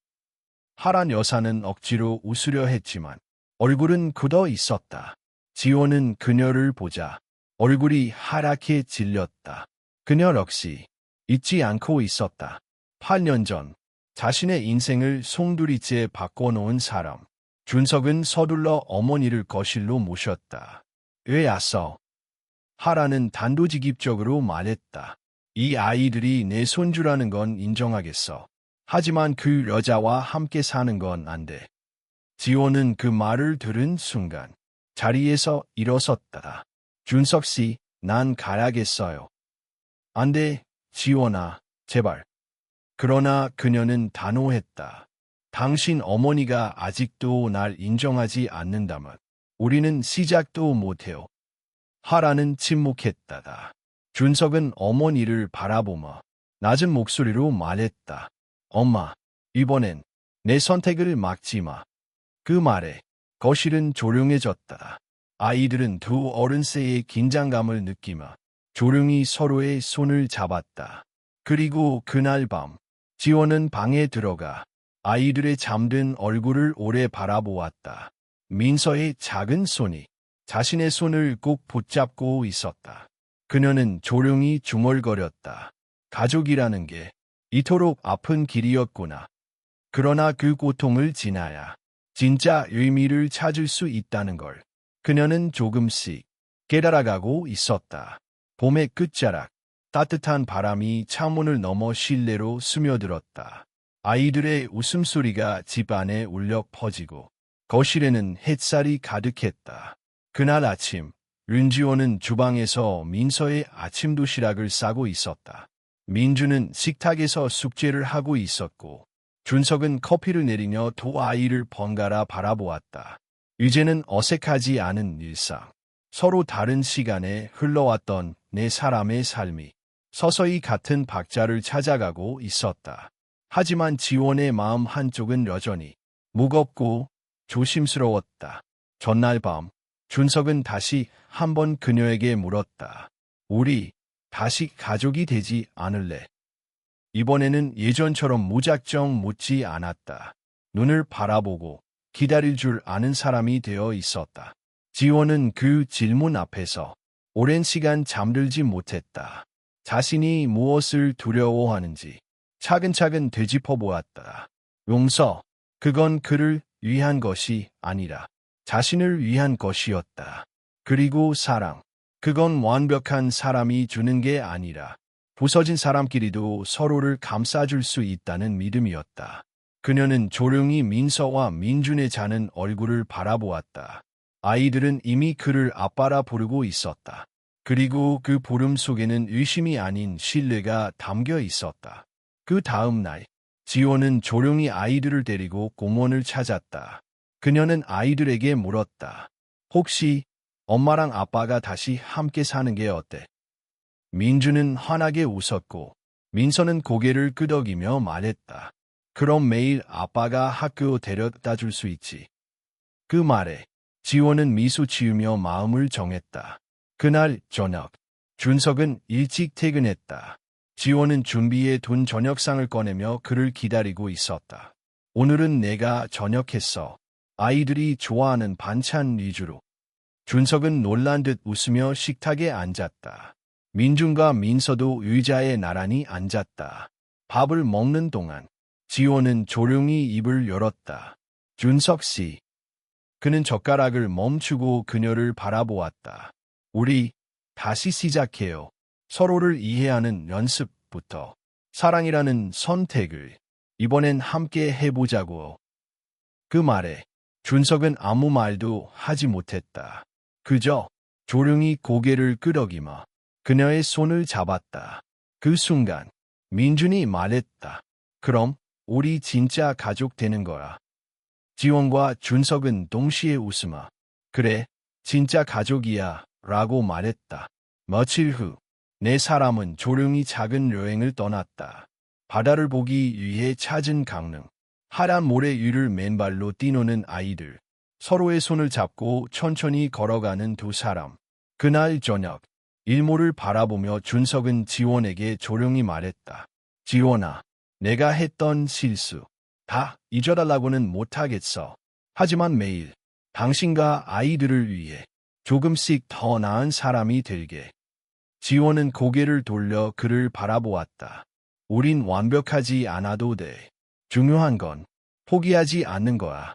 하란 여사는 억지로 웃으려 했지만 얼굴은 굳어 있었다. 지호는 그녀를 보자 얼굴이 하얗게 질렸다. 그녀 역시 잊지 않고 있었다. 8년 전 자신의 인생을 송두리째 바꿔놓은 사람. 준석은 서둘러 어머니를 거실로 모셨다. 왜 왔어? 하라는 단도직입적으로 말했다. 이 아이들이 내 손주라는 건 인정하겠어. 하지만 그 여자와 함께 사는 건 안 돼. 지호는 그 말을 들은 순간 자리에서 일어섰다. 준석 씨, 난 가야겠어요. 안 돼, 지호나, 제발. 그러나 그녀는 단호했다. 당신 어머니가 아직도 날 인정하지 않는다면 우리는 시작도 못해요. 하라는 침묵했다. 준석은 어머니를 바라보며 낮은 목소리로 말했다. 엄마, 이번엔 내 선택을 막지 마. 그 말에 거실은 조용해졌다. 아이들은 두 어른 사이의 긴장감을 느끼며 조용히 서로의 손을 잡았다. 그리고 그날 밤 지호는 방에 들어가 아이들의 잠든 얼굴을 오래 바라보았다. 민서의 작은 손이 자신의 손을 꼭 붙잡고 있었다. 그녀는 조용히 중얼거렸다. 가족이라는 게 이토록 아픈 길이었구나. 그러나 그 고통을 지나야 진짜 의미를 찾을 수 있다는 걸 그녀는 조금씩 깨달아가고 있었다. 봄의 끝자락, 따뜻한 바람이 창문을 넘어 실내로 스며들었다. 아이들의 웃음소리가 집 안에 울려 퍼지고 거실에는 햇살이 가득했다. 그날 아침, 윤지호는 주방에서 민서의 아침 도시락을 싸고 있었다. 민주는 식탁에서 숙제를 하고 있었고 준석은 커피를 내리며 두 아이를 번갈아 바라보았다. 이제는 어색하지 않은 일상. 서로 다른 시간에 흘러왔던 네 사람의 삶이 서서히 같은 박자를 찾아가고 있었다. 하지만 지원의 마음 한쪽은 여전히 무겁고 조심스러웠다. 전날 밤 준석은 다시 한번 그녀에게 물었다. 우리 다시 가족이 되지 않을래? 이번에는 예전처럼 무작정 묻지 않았다. 눈을 바라보고 기다릴 줄 아는 사람이 되어 있었다. 지원은 그 질문 앞에서 오랜 시간 잠들지 못했다. 자신이 무엇을 두려워하는지 차근차근 되짚어 보았다. 용서, 그건 그를 위한 것이 아니라 자신을 위한 것이었다. 그리고 사랑, 그건 완벽한 사람이 주는 게 아니라 부서진 사람끼리도 서로를 감싸줄 수 있다는 믿음이었다. 그녀는 조용히 민서와 민준의 자는 얼굴을 바라보았다. 아이들은 이미 그를 아빠라 부르고 있었다. 그리고 그 부름 속에는 의심이 아닌 신뢰가 담겨 있었다. 그 다음 날, 지원은 조용히 아이들을 데리고 공원을 찾았다. 그녀는 아이들에게 물었다. 혹시 엄마랑 아빠가 다시 함께 사는 게 어때? 민주는 환하게 웃었고 민서는 고개를 끄덕이며 말했다. 그럼 매일 아빠가 학교 데려다 줄 수 있지. 그 말에 지원은 미소 지으며 마음을 정했다. 그날 저녁, 준석은 일찍 퇴근했다. 지원은 준비해 둔 저녁상을 꺼내며 그를 기다리고 있었다. 오늘은 내가 저녁했어. 아이들이 좋아하는 반찬 위주로. 준석은 놀란 듯 웃으며 식탁에 앉았다. 민준과 민서도 의자에 나란히 앉았다. 밥을 먹는 동안 지원은 조용히 입을 열었다. 준석 씨. 그는 젓가락을 멈추고 그녀를 바라보았다. 우리 다시 시작해요. 서로를 이해하는 연습부터. 사랑이라는 선택을 이번엔 함께 해보자고. 그 말에 준석은 아무 말도 하지 못했다. 그저 조용히 고개를 끄덕이며 그녀의 손을 잡았다. 그 순간 민준이 말했다. 그럼 우리 진짜 가족 되는 거야. 지원과 준석은 동시에 웃으며 그래, 진짜 가족이야 라고 말했다. 며칠 후 네 사람은 조용히 작은 여행을 떠났다. 바다를 보기 위해 찾은 강릉. 하얀 모래 위를 맨발로 뛰노는 아이들. 서로의 손을 잡고 천천히 걸어가는 두 사람. 그날 저녁 일몰을 바라보며 준석은 지원에게 조용히 말했다. 지원아, 내가 했던 실수 다 잊어달라고는 못하겠어. 하지만 매일 당신과 아이들을 위해 조금씩 더 나은 사람이 되게. 지원은 고개를 돌려 그를 바라보았다. 우린 완벽하지 않아도 돼. 중요한 건 포기하지 않는 거야.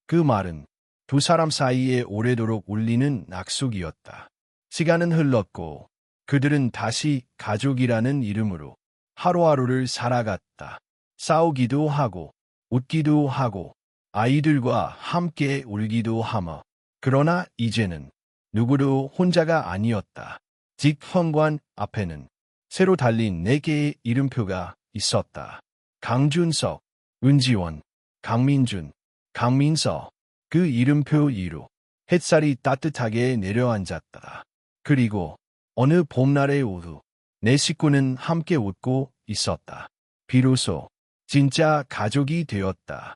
그 말은 두 사람 사이에 오래도록 울리는 약속이었다. 시간은 흘렀고 그들은 다시 가족이라는 이름으로 하루하루를 살아갔다. 싸우기도 하고 웃기도 하고 아이들과 함께 울기도 하며 그러나 이제는 누구도 혼자가 아니었다. 집 현관 앞에는 새로 달린 4개의 이름표가 있었다. 강준석, 은지원, 강민준, 강민서. 그 이름표 위로 햇살이 따뜻하게 내려앉았다. 그리고 어느 봄날의 오후 네 식구는 함께 웃고 있었다. 비로소 진짜 가족이 되었다.